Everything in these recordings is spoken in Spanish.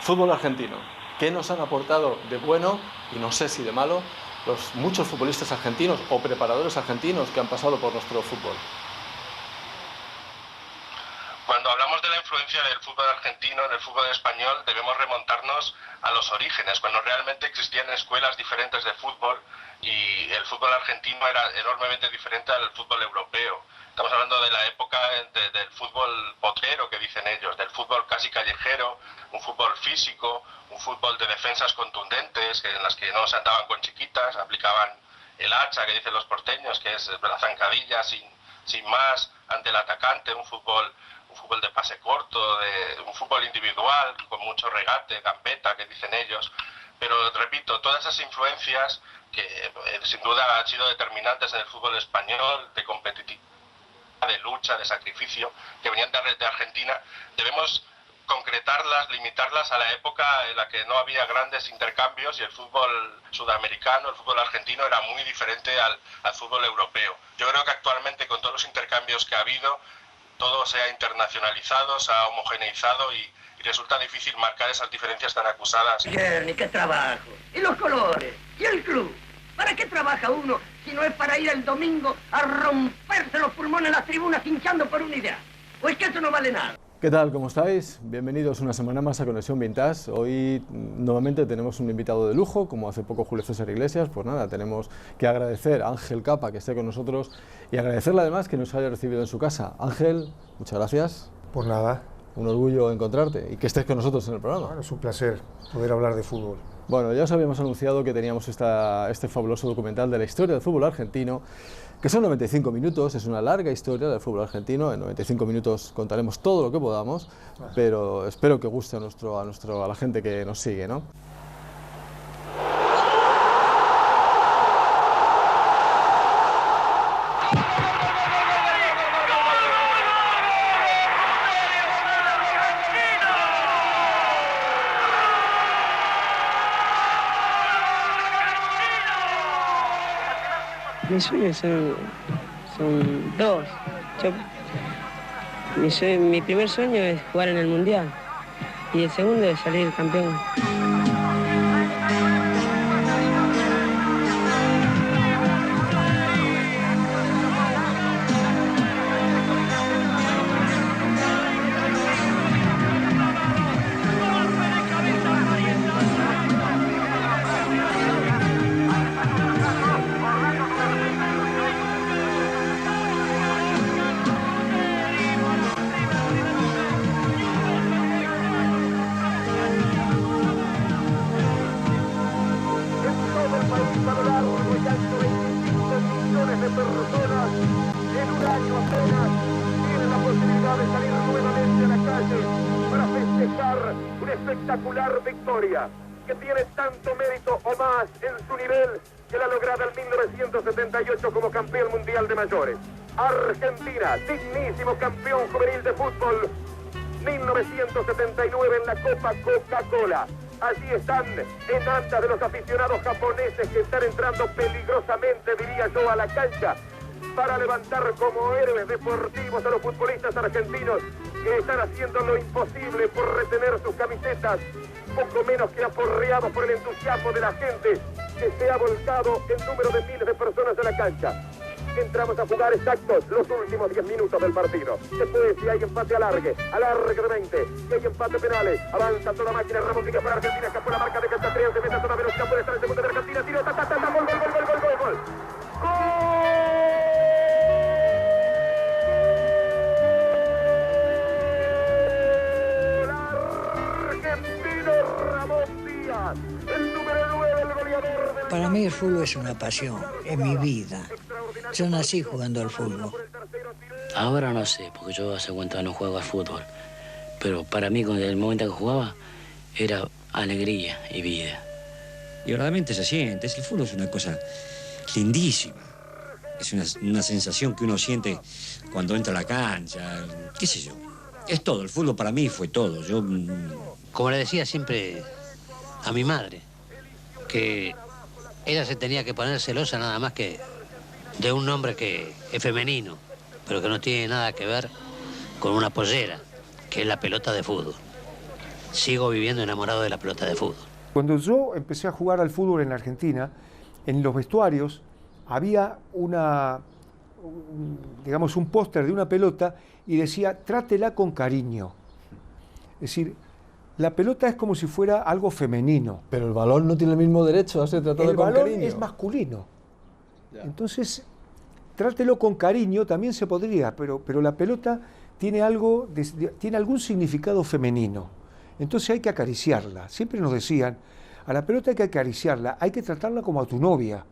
Fútbol argentino. ¿Qué nos han aportado de bueno y no sé si de malo los muchos futbolistas argentinos o preparadores argentinos que han pasado por nuestro fútbol? Cuando hablamos de la influencia del fútbol argentino en el fútbol español, debemos remontarnos a los orígenes, cuando realmente existían escuelas diferentes de fútbol y el fútbol argentino era enormemente diferente al fútbol europeo. Estamos hablando de la época del fútbol potrero, que dicen ellos, del fútbol casi callejero, un fútbol físico, un fútbol de defensas contundentes, en las que no se andaban con chiquitas, aplicaban el hacha, que dicen los porteños, que es la zancadilla sin más ante el atacante, un fútbol de pase corto, un fútbol individual, con mucho regate, gambeta, que dicen ellos. Pero repito, todas esas influencias que sin duda han sido determinantes en el fútbol español, de competitividad, de lucha, de sacrificio, que venían de Argentina, debemos concretarlas, limitarlas a la época en la que no había grandes intercambios y el fútbol sudamericano, el fútbol argentino era muy diferente al fútbol europeo. Yo creo que actualmente, con todos los intercambios que ha habido, todo se ha internacionalizado, se ha homogeneizado y resulta difícil marcar esas diferencias tan acusadas. Gerni, qué trabajo. ¿Y los colores? ¿Y el club? ¿Para qué trabaja uno si no es para ir el domingo a romperse los pulmones en las tribunas hinchando por una idea? ¿O es que eso no vale nada? ¿Qué tal? ¿Cómo estáis? Bienvenidos una semana más a Conexión Vintage. Hoy nuevamente tenemos un invitado de lujo, como hace poco Julio César Iglesias. Pues nada, tenemos que agradecer a Ángel Capa que esté con nosotros y agradecerle además que nos haya recibido en su casa. Ángel, muchas gracias. Por nada. Un orgullo encontrarte y que estés con nosotros en el programa. Bueno, es un placer poder hablar de fútbol. Bueno, ya os habíamos anunciado que teníamos este fabuloso documental de la historia del fútbol argentino, que son 95 minutos, es una larga historia del fútbol argentino. En 95 minutos contaremos todo lo que podamos, pero espero que guste a la gente que nos sigue, ¿no? Mis sueños son dos. Mi primer sueño es jugar en el Mundial y el segundo es salir campeón. Espectacular victoria que tiene tanto mérito o más en su nivel que la lograda en 1978 como campeón mundial de mayores. Argentina, dignísimo campeón juvenil de fútbol, 1979 en la Copa Coca-Cola. Allí están en andas de los aficionados japoneses que están entrando peligrosamente, diría yo, a la cancha para levantar como héroes deportivos a los futbolistas argentinos que están haciendo lo imposible por retener sus camisetas, poco menos que aporreados por el entusiasmo de la gente que se ha volcado en número de miles de personas en la cancha. Entramos a jugar exactos los últimos 10 minutos del partido. Después, si hay empate, alargue de 20. Si hay empate, penales. Avanza toda máquina. Ramón Díaz para Argentina. Escapó la marca de Castatrián. Se mete a toda velocidad. Puede estar el segundo de Argentina. Tiro, gol. Argentino Ramón Díaz, el número 9, el goleador del... Para mí el fútbol es una pasión, es mi vida. Yo nací jugando al fútbol. Ahora no sé, porque yo hace cuenta no juego al fútbol. Pero para mí, con el momento que jugaba, era alegría y vida. Y verdaderamente se siente. El fútbol es una cosa lindísima. Es una sensación que uno siente cuando entra a la cancha. ¿Qué sé yo? Es todo. El fútbol para mí fue todo. Yo... Como le decía siempre a mi madre, que ella se tenía que poner celosa nada más que de un nombre que es femenino, pero que no tiene nada que ver con una pollera, que es la pelota de fútbol. sigo viviendo enamorado de la pelota de fútbol. Cuando yo empecé a jugar al fútbol en la Argentina, en los vestuarios había digamos, un póster de una pelota y decía, trátela con cariño. Es decir, la pelota es como si fuera algo femenino. Pero el balón no tiene el mismo derecho a ser tratado con cariño. El balón es masculino. Ya. Entonces, trátelo con cariño, también se podría, pero la pelota tiene algún significado femenino. Entonces hay que acariciarla. Siempre nos decían, a la pelota hay que acariciarla, hay que tratarla como a tu novia.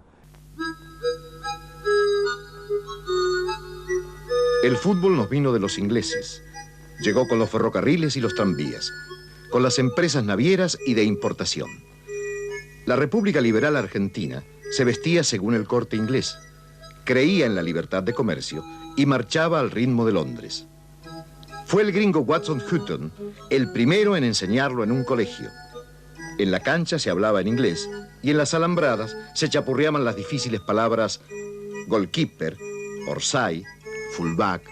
El fútbol nos vino de los ingleses. Llegó con los ferrocarriles y los tranvías, con las empresas navieras y de importación. La República Liberal Argentina se vestía según el corte inglés, creía en la libertad de comercio y marchaba al ritmo de Londres. Fue el gringo Watson Hutton el primero en enseñarlo en un colegio. En la cancha se hablaba en inglés y en las alambradas se chapurreaban las difíciles palabras goalkeeper, orsay, fullback,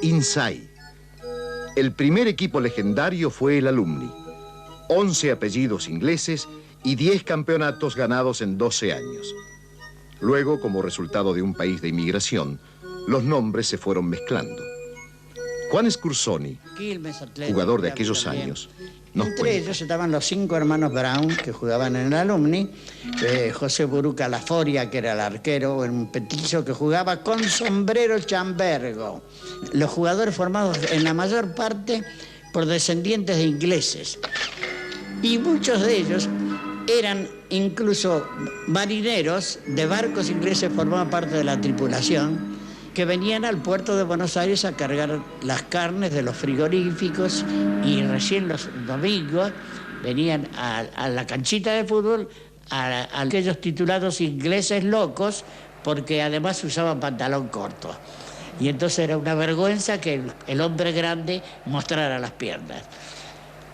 inside. El primer equipo legendario fue el Alumni. 11 apellidos ingleses y 10 campeonatos ganados en 12 años. Luego, como resultado de un país de inmigración, los nombres se fueron mezclando. Juan Scursoni, jugador de aquellos años, nos Entre cuenta. ellos estaban los 5 hermanos Brown, que jugaban en el Alumni, José Buruca Laforia, que era el arquero, un petizo que jugaba con sombrero chambergo. Los jugadores formados en la mayor parte por descendientes de ingleses. Y muchos de ellos eran incluso marineros de barcos ingleses, formaban parte de la tripulación, que venían al puerto de Buenos Aires a cargar las carnes de los frigoríficos y recién los domingos venían a la canchita de fútbol a aquellos titulados ingleses locos, porque además usaban pantalón corto. Y entonces era una vergüenza que el hombre grande mostrara las piernas.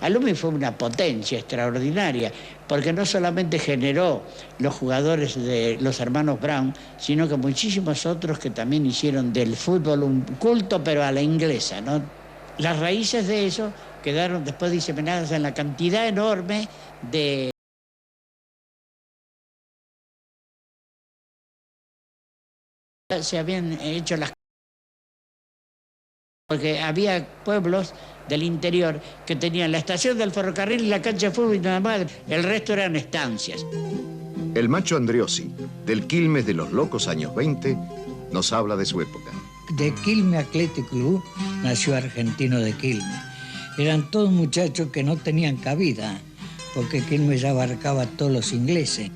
Alumni fue una potencia extraordinaria, porque no solamente generó los jugadores de los hermanos Brown, sino que muchísimos otros que también hicieron del fútbol un culto, pero a la inglesa, ¿no? Las raíces de eso quedaron después diseminadas en la cantidad enorme de... Se habían hecho las... Porque había pueblos del interior que tenían la estación del ferrocarril y la cancha de fútbol y nada más, el resto eran estancias. El macho Andreossi, del Quilmes de los locos años 20, nos habla de su época. De Quilmes Athletic Club nació Argentino de Quilmes. Eran todos muchachos que no tenían cabida, porque Quilmes ya abarcaba a todos los ingleses.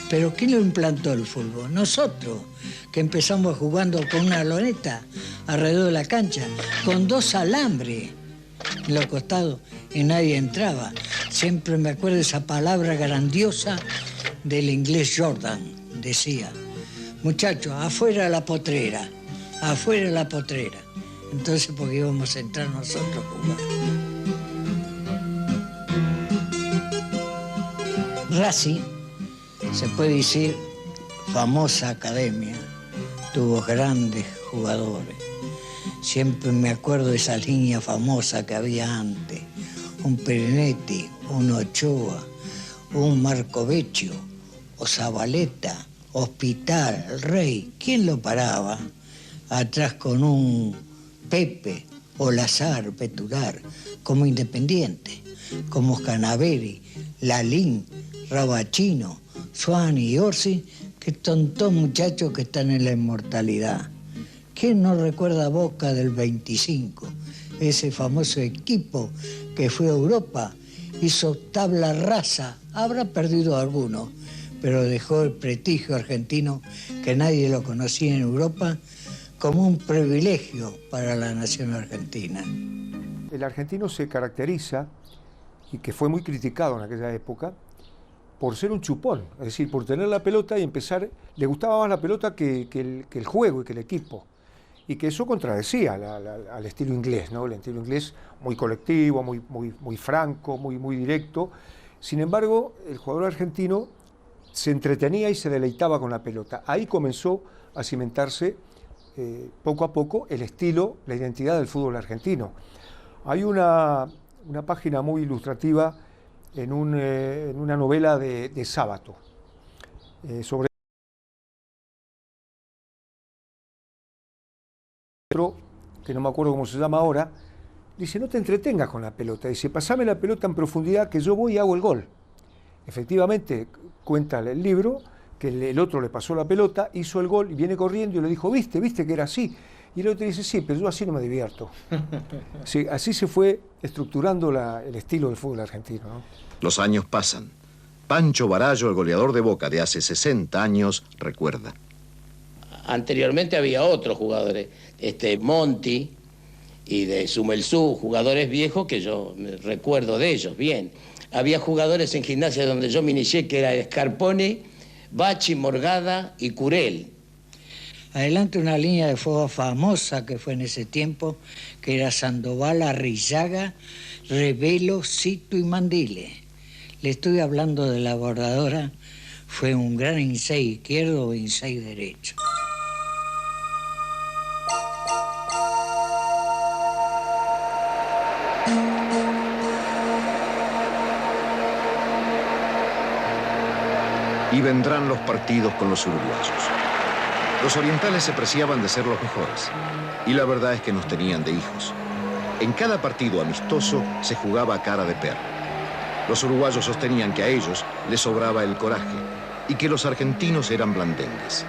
Pero ¿quién lo implantó el fútbol? Nosotros, que empezamos jugando con una loneta alrededor de la cancha, con 2 alambres en los costados y nadie entraba. Siempre me acuerdo de esa palabra grandiosa del inglés Jordan, decía, muchachos, afuera la potrera, afuera la potrera. Entonces, porque íbamos a entrar nosotros a jugar. Racing, se puede decir, famosa academia, tuvo grandes jugadores. Siempre me acuerdo de esa línea famosa que había antes. Un Perinetti, un Ochoa, un Marco Vecchio, o Zabaleta, Hospital, Rey. ¿Quién lo paraba? Atrás con un Pepe, Olazar, Petular, como Independiente, como Canaveri, Lalín, Rabachino, Suani y Orsi, que son todos muchachos que están en la inmortalidad. ¿Quién no recuerda a Boca del 25? Ese famoso equipo que fue a Europa, hizo tabla rasa, habrá perdido alguno, pero dejó el prestigio argentino que nadie lo conocía en Europa como un privilegio para la nación argentina. El argentino se caracteriza, y que fue muy criticado en aquella época, por ser un chupón, es decir, por tener la pelota y empezar, le gustaba más la pelota que el juego y que el equipo. Y que eso contradecía al estilo inglés, ¿no? El estilo inglés muy colectivo, muy franco, muy directo. Sin embargo, el jugador argentino se entretenía y se deleitaba con la pelota. Ahí comenzó a cimentarse poco a poco el estilo, la identidad del fútbol argentino. Hay una una página muy ilustrativa en una novela de Sábato, sobre que no me acuerdo cómo se llama ahora. Dice, no te entretengas con la pelota. Dice, pasame la pelota en profundidad que yo voy y hago el gol. Efectivamente, cuenta el libro que el otro le pasó la pelota, hizo el gol y viene corriendo y le dijo, ¿viste que era así? Y el otro dice, sí, pero yo así no me divierto. Sí, así se fue estructurando el estilo del fútbol argentino, ¿no? Los años pasan. Pancho Barallo, el goleador de Boca de hace 60 años, recuerda. Anteriormente había otros jugadores, Monti y de Sumelsú, jugadores viejos que yo me recuerdo de ellos bien. Había jugadores en Gimnasia donde yo me inicié que era Scarpone, Bachi, Morgada y Curel. Adelante una línea de fuego famosa que fue en ese tiempo, que era Sandoval, Arrillaga, Revelo, Cito y Mandile. Le estoy hablando de la bordadora, fue un gran inside izquierdo o inside derecho. Y vendrán los partidos con los uruguayos. Los orientales se preciaban de ser los mejores, y la verdad es que nos tenían de hijos. En cada partido amistoso se jugaba a cara de perro. Los uruguayos sostenían que a ellos les sobraba el coraje y que los argentinos eran blandengues.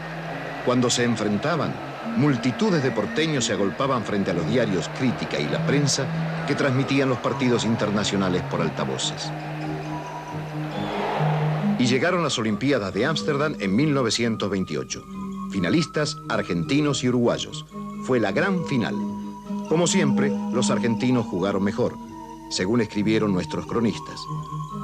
Cuando se enfrentaban, multitudes de porteños se agolpaban frente a los diarios Crítica y la prensa que transmitían los partidos internacionales por altavoces. Y llegaron las Olimpiadas de Ámsterdam en 1928. Finalistas argentinos y uruguayos. Fue la gran final. Como siempre, los argentinos jugaron mejor, según escribieron nuestros cronistas.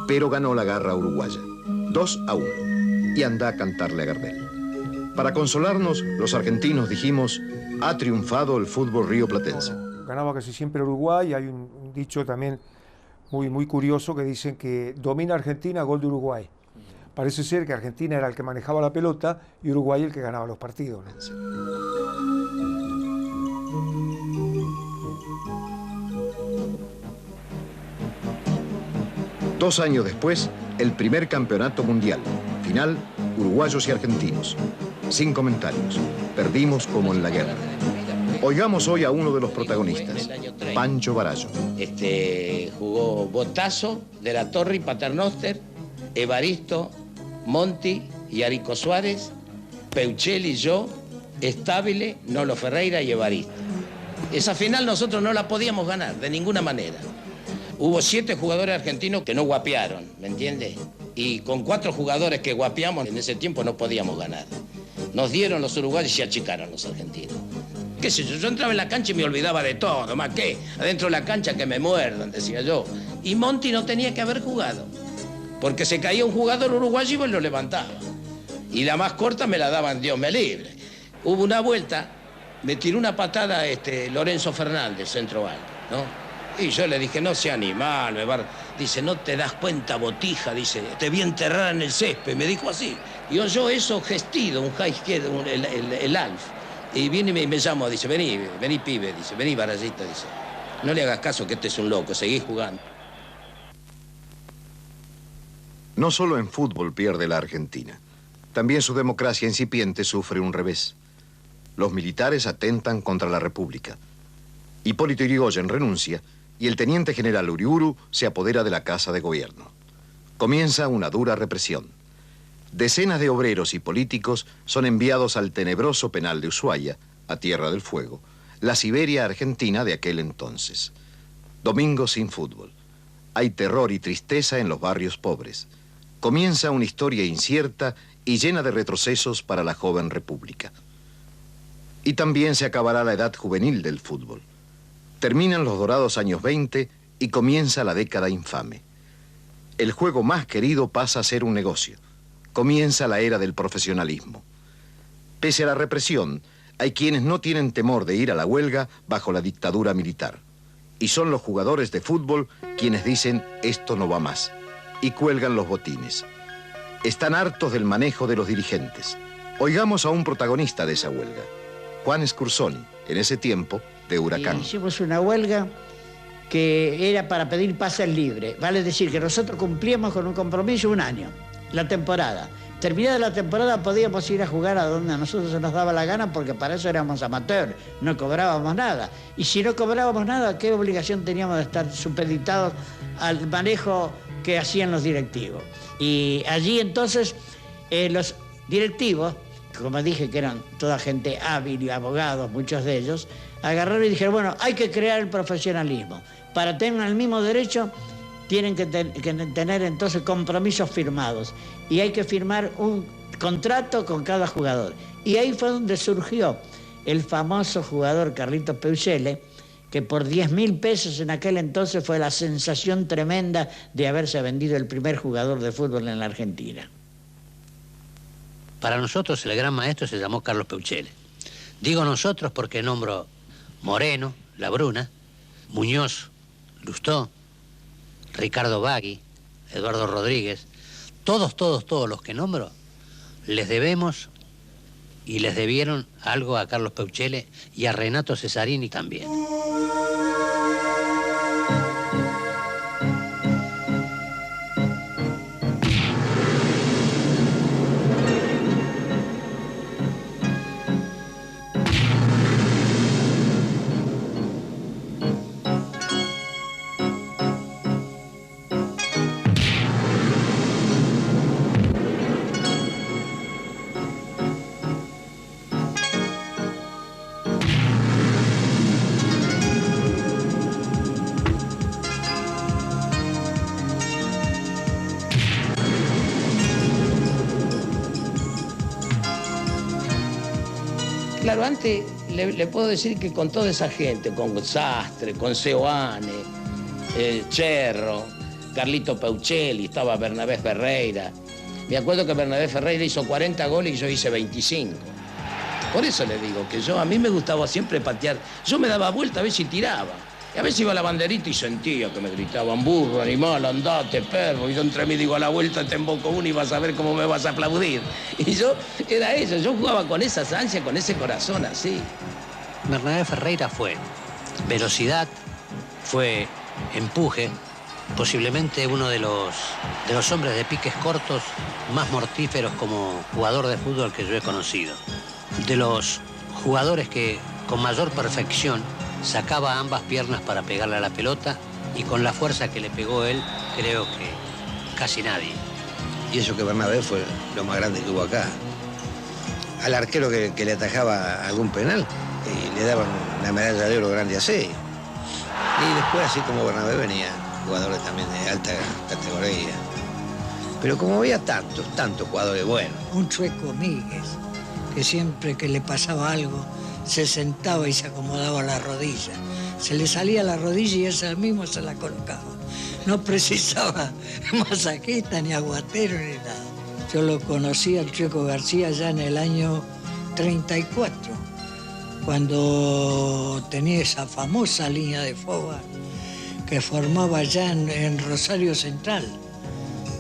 Pero ganó la garra uruguaya, 2-1. Y anda a cantarle a Gardel. Para consolarnos, los argentinos dijimos, ha triunfado el fútbol rioplatense. Ganaba casi siempre Uruguay. Hay un dicho también muy curioso que dicen que domina Argentina, gol de Uruguay. Parece ser que Argentina era el que manejaba la pelota y Uruguay el que ganaba los partidos, ¿no? Sí. 2 años después, el primer campeonato mundial. Final, uruguayos y argentinos. Sin comentarios. Perdimos como en la guerra. Oigamos hoy a uno de los protagonistas, Pancho Barallo. Jugó Botazo, De la Torre y Paternoster, Evaristo, Monti y Arico Suárez, Peuchelli y yo, Estabile, Nolo Ferreira y Evaristo. Esa final nosotros no la podíamos ganar de ninguna manera. Hubo 7 jugadores argentinos que no guapearon, ¿me entiendes? Y con 4 jugadores que guapeamos en ese tiempo no podíamos ganar. Nos dieron los uruguayos y se achicaron los argentinos. ¿Qué sé yo? Yo entraba en la cancha y me olvidaba de todo, más que adentro de la cancha que me muerdan, decía yo. Y Monti no tenía que haber jugado, porque se caía un jugador uruguayo y lo levantaba. Y la más corta me la daban, Dios me libre. Hubo una vuelta, me tiró una patada Lorenzo Fernández, centro alto, ¿no? Y yo le dije, no sea animal, dice, no te das cuenta, botija, dice, te voy a enterrar en el césped, me dijo así. Y yo eso gestido, un high izquierdo, el alf. Y viene y me llamó, dice, vení pibe, dice, vení Barallito, dice. No le hagas caso que este es un loco, seguí jugando. No solo en fútbol pierde la Argentina, también su democracia incipiente sufre un revés. Los militares atentan contra la República. Hipólito Yrigoyen renuncia y el teniente general Uriburu se apodera de la Casa de Gobierno. Comienza una dura represión. Decenas de obreros y políticos son enviados al tenebroso penal de Ushuaia, a Tierra del Fuego, la Siberia argentina de aquel entonces. Domingo sin fútbol. Hay terror y tristeza en los barrios pobres. Comienza una historia incierta y llena de retrocesos para la joven república. Y también se acabará la edad juvenil del fútbol. Terminan los dorados años 20 y comienza la década infame. El juego más querido pasa a ser un negocio. Comienza la era del profesionalismo. Pese a la represión, hay quienes no tienen temor de ir a la huelga bajo la dictadura militar. Y son los jugadores de fútbol quienes dicen esto no va más. Y cuelgan los botines. Están hartos del manejo de los dirigentes. Oigamos a un protagonista de esa huelga, Juan Scursoni, en ese tiempo de Huracán. Hicimos una huelga que era para pedir pases libres. Vale decir que nosotros cumplíamos con un compromiso un año, la temporada. Terminada la temporada podíamos ir a jugar a donde a nosotros se nos daba la gana, porque para eso éramos amateurs, no cobrábamos nada. Y si no cobrábamos nada, ¿qué obligación teníamos de estar supeditados al manejo que hacían los directivos? Y allí entonces los directivos, como dije que eran toda gente hábil y abogados, muchos de ellos, agarraron y dijeron, bueno, hay que crear el profesionalismo. Para tener el mismo derecho, tienen que tener entonces compromisos firmados. Y hay que firmar un contrato con cada jugador. Y ahí fue donde surgió el famoso jugador Carlitos Peuchele, que por 10.000 pesos en aquel entonces fue la sensación tremenda de haberse vendido el primer jugador de fútbol en la Argentina. Para nosotros el gran maestro se llamó Carlos Peuchele. Digo nosotros porque nombro Moreno, Labruna, Muñoz, Lustó, Ricardo Bagui, Eduardo Rodríguez, todos los que nombro, les debemos y les debieron algo a Carlos Peuchele y a Renato Cesarini también. Claro, antes le puedo decir que con toda esa gente, con Sastre, con Seoane, Cherro, Carlito Peuchele, estaba Bernabé Ferreira. Me acuerdo que Bernabé Ferreira hizo 40 goles y yo hice 25. Por eso le digo que a mí me gustaba siempre patear. Yo me daba vuelta a ver si tiraba. Y a veces iba a la banderita y sentía que me gritaban, burro, animal, andate, perro. Y yo entre mí digo, a la vuelta te emboco uno y vas a ver cómo me vas a aplaudir. Y yo, era eso, yo jugaba con esa ansia, con ese corazón así. Bernabé Ferreira fue velocidad, fue empuje, posiblemente uno de los hombres de piques cortos más mortíferos como jugador de fútbol que yo he conocido. De los jugadores que con mayor perfección sacaba ambas piernas para pegarle a la pelota, y con la fuerza que le pegó él, creo que casi nadie. Y eso que Bernabé fue lo más grande que hubo acá. Al arquero que le atajaba algún penal, le daban una medalla de oro grande así. Y después, así como Bernabé, venía jugadores también de alta categoría. Pero como había tantos jugadores buenos. Un Chueco Míguez, que siempre que le pasaba algo, se sentaba y se acomodaba la rodilla. Se le salía la rodilla y ese mismo se la colocaba. No precisaba masajista, ni aguatero, ni nada. Yo lo conocí al Chueco García ya en el año 34, cuando tenía esa famosa línea de foga que formaba ya en Rosario Central,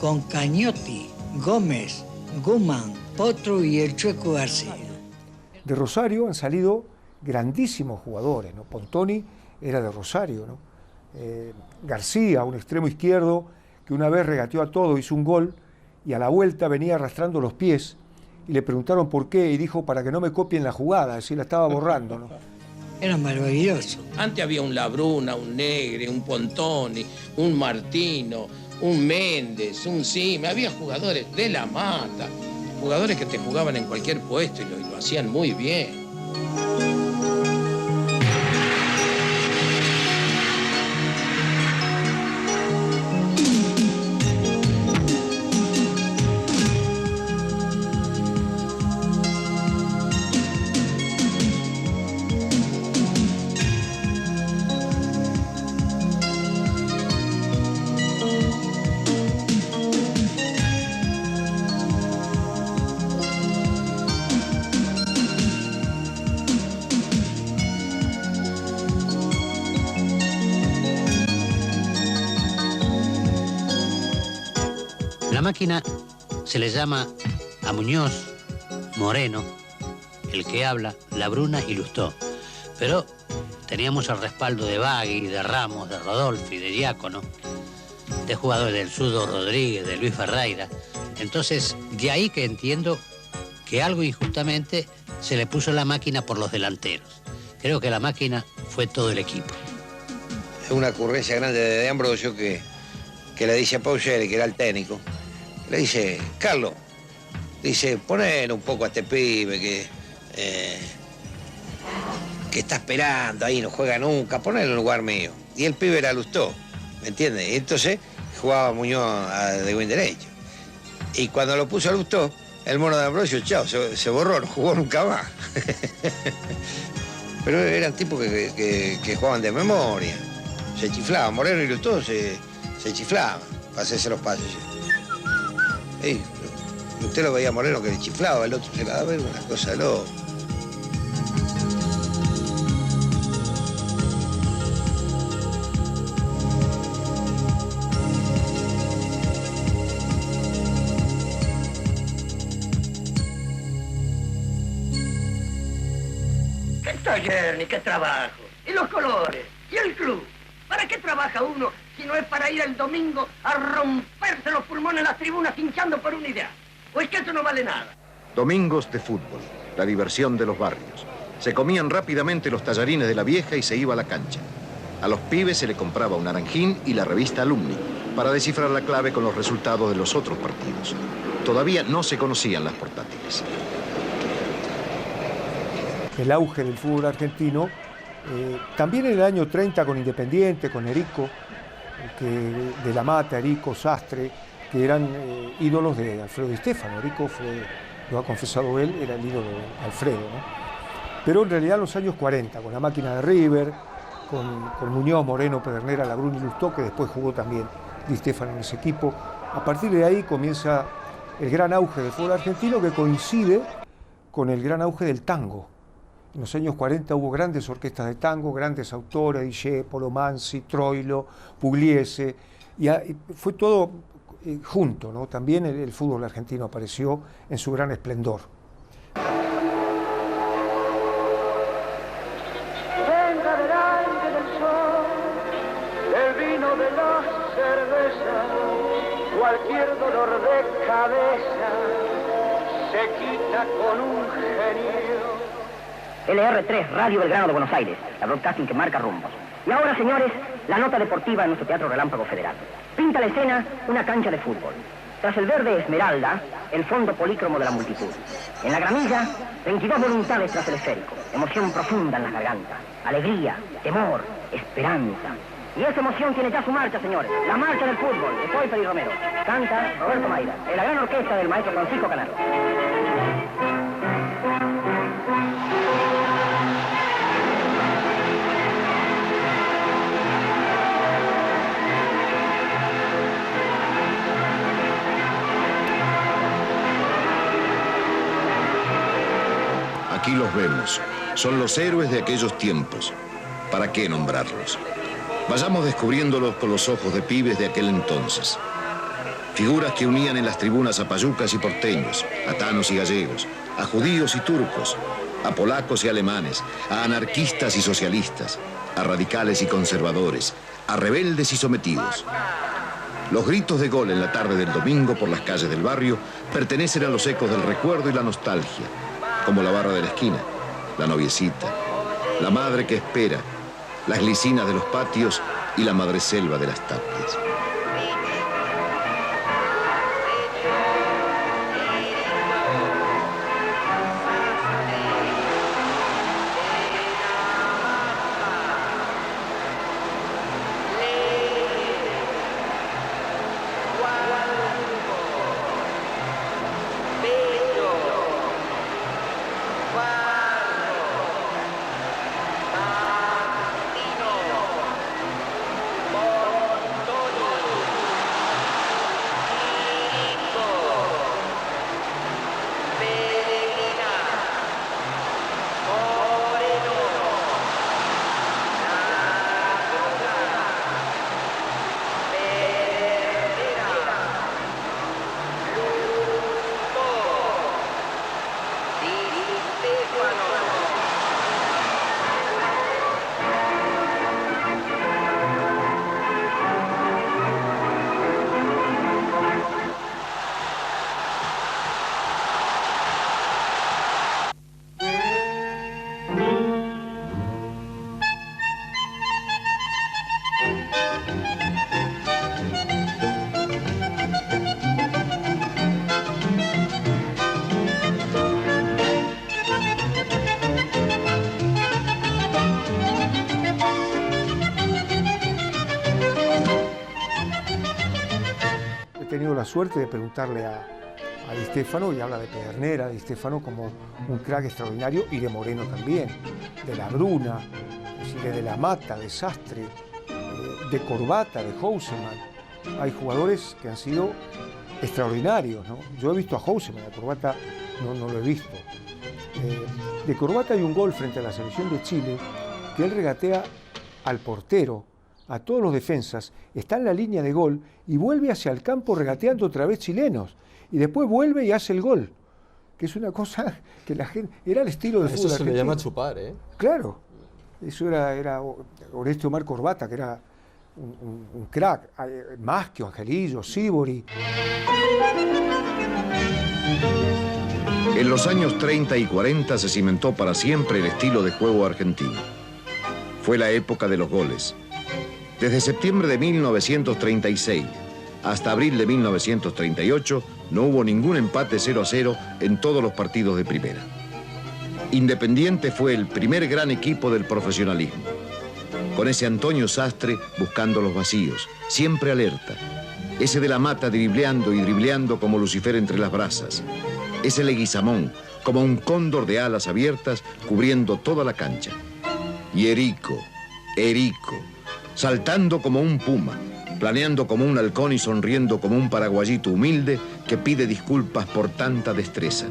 con Cañotti, Gómez, Guzmán, Potro y el Chueco García. De Rosario han salido grandísimos jugadores, ¿no? Pontoni era de Rosario, ¿no? García, un extremo izquierdo que una vez regateó a todo, hizo un gol y a la vuelta venía arrastrando los pies y le preguntaron por qué y dijo, para que no me copien la jugada, así la estaba borrando, ¿no? Era maravilloso. Antes había un Labruna, un Negre, un Pontoni, un Martino, un Méndez, un Sime, había jugadores de la Mata, jugadores que te jugaban en cualquier puesto y lo hacían muy bien. La máquina se le llama a Muñoz, Moreno, el que habla, Labruna y Lustó. Pero teníamos el respaldo de Bagui, de Ramos, de Rodolfi, de Diácono, de jugadores del Zurdo Rodríguez, de Luis Ferreira. Entonces, de ahí que entiendo que algo injustamente se le puso la máquina por los delanteros. Creo que la máquina fue todo el equipo. Es una ocurrencia grande de Ambrosio que le dice a Pauseri, que era el técnico, le dice, Carlos, dice, poner un poco a este pibe que está esperando ahí, no juega nunca, ponelo en lugar mío. Y el pibe era Lustó, ¿me entiendes? Y entonces jugaba Muñoz de buen derecho. Y cuando lo puso a Lustó, el mono de Ambrosio, chao, se borró, no jugó nunca más. Pero eran tipos que jugaban de memoria. Se chiflaban, Moreno y Lustó se chiflaban para hacerse los pases. Ey, usted lo veía a Moreno que le chiflaba, el otro se la daba, era una cosa loca. ¿Qué taller ni qué trabajo? ¿Y los colores? ¿Y el club? ¿Para qué trabaja uno si no es para ir el domingo a romperse los pulmones en las tribunas hinchando por una idea? ¿O es que eso no vale nada? Domingos de fútbol, la diversión de los barrios. Se comían rápidamente los tallarines de la vieja y se iba a la cancha. A los pibes se le compraba un naranjín y la revista Alumni para descifrar la clave con los resultados de los otros partidos. Todavía no se conocían las portátiles. El auge del fútbol argentino, también en el año 30 con Independiente, con Erico, de la Mata, Erico, Sastre, que eran ídolos de Alfredo Di Stéfano. Erico fue, lo ha confesado él, era el ídolo de Alfredo, ¿no? Pero en realidad en los años 40, con la máquina de River, con Muñoz, Moreno, Pedernera, Labrún y Lustó, que después jugó también Di Stéfano en ese equipo, a partir de ahí comienza el gran auge del fútbol argentino, que coincide con el gran auge del tango. En los años 40 hubo grandes orquestas de tango, grandes autores, Discepolo, Mansi, Troilo, Pugliese, y fue todo junto, ¿no? También el fútbol argentino apareció en su gran esplendor. Venga del aire del sol, el vino de la cerveza, cualquier dolor de cabeza se quita con un genio. LR3, Radio Belgrano de Buenos Aires, la broadcasting que marca rumbos. Y ahora, señores, la nota deportiva en nuestro Teatro Relámpago Federal. Pinta la escena una cancha de fútbol. Tras el verde esmeralda, el fondo polícromo de la multitud. En la gramilla, 22 voluntades tras el esférico. Emoción profunda en la garganta. Alegría, temor, esperanza. Y esa emoción tiene ya su marcha, señores. La marcha del fútbol, de Poyper y Romero. Canta Roberto Mayra, en la gran orquesta del maestro Francisco Canaro. Aquí los vemos. Son los héroes de aquellos tiempos. ¿Para qué nombrarlos? Vayamos descubriéndolos con los ojos de pibes de aquel entonces. Figuras que unían en las tribunas a payucas y porteños, a tanos y gallegos, a judíos y turcos, a polacos y alemanes, a anarquistas y socialistas, a radicales y conservadores, a rebeldes y sometidos. Los gritos de gol en la tarde del domingo por las calles del barrio pertenecen a los ecos del recuerdo y la nostalgia, como la barra de la esquina, la noviecita, la madre que espera, las glicinas de los patios y la madreselva de las tapias. la suerte de preguntarle a Di Stéfano, y habla de Pedernera, Di Stéfano como un crack extraordinario, y de Moreno también, de La Bruna, es decir, de La Mata, de Sastre, de Corbata, de Houseman. Hay jugadores que han sido extraordinarios, ¿no? Yo he visto a Houseman, a Corbata no lo he visto. De Corbata hay un gol frente a la selección de Chile que él regatea al portero, a todos los defensas, está en la línea de gol y vuelve hacia el campo regateando otra vez chilenos. Y después vuelve y hace el gol, que es una cosa que la gente... Era el estilo del fútbol argentino. Eso se le llama chupar, ¿eh? Claro, eso era Oreste Omar Corbata, que era un crack, más que Angelillo, Sibori. En los años 30 y 40 se cimentó para siempre el estilo de juego argentino. Fue la época de los goles. Desde septiembre de 1936 hasta abril de 1938 no hubo ningún empate 0-0 en todos los partidos de primera. Independiente fue el primer gran equipo del profesionalismo, con ese Antonio Sastre buscando los vacíos, siempre alerta, ese de La Mata dribleando y dribleando como Lucifer entre las brasas, ese Leguizamón como un cóndor de alas abiertas cubriendo toda la cancha, y Erico, saltando como un puma, planeando como un halcón y sonriendo como un paraguayito humilde que pide disculpas por tanta destreza.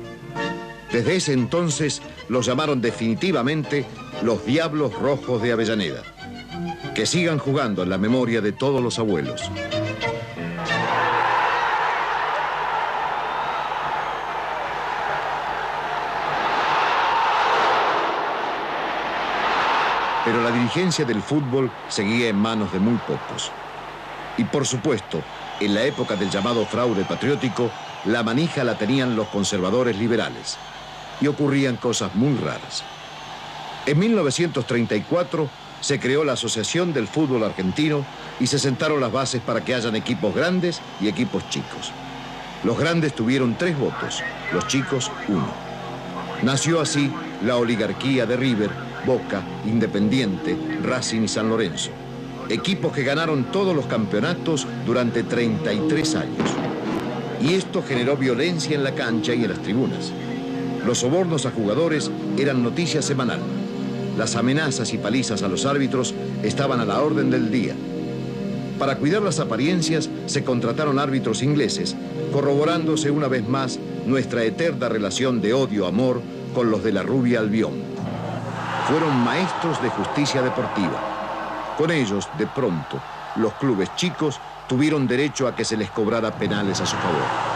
Desde ese entonces los llamaron definitivamente los Diablos Rojos de Avellaneda. Que sigan jugando en la memoria de todos los abuelos. Pero la dirigencia del fútbol seguía en manos de muy pocos. Y por supuesto, en la época del llamado fraude patriótico, la manija la tenían los conservadores liberales. Y ocurrían cosas muy raras. En 1934 se creó la Asociación del Fútbol Argentino y se sentaron las bases para que hayan equipos grandes y equipos chicos. Los grandes tuvieron 3 votos, los chicos 1. Nació así la oligarquía de River, Boca, Independiente, Racing y San Lorenzo. Equipos que ganaron todos los campeonatos durante 33 años. Y esto generó violencia en la cancha y en las tribunas. Los sobornos a jugadores eran noticia semanal. Las amenazas y palizas a los árbitros estaban a la orden del día. Para cuidar las apariencias se contrataron árbitros ingleses, corroborándose una vez más nuestra eterna relación de odio-amor con los de la rubia Albión. Fueron maestros de justicia deportiva. Con ellos, de pronto, los clubes chicos tuvieron derecho a que se les cobrara penales a su favor.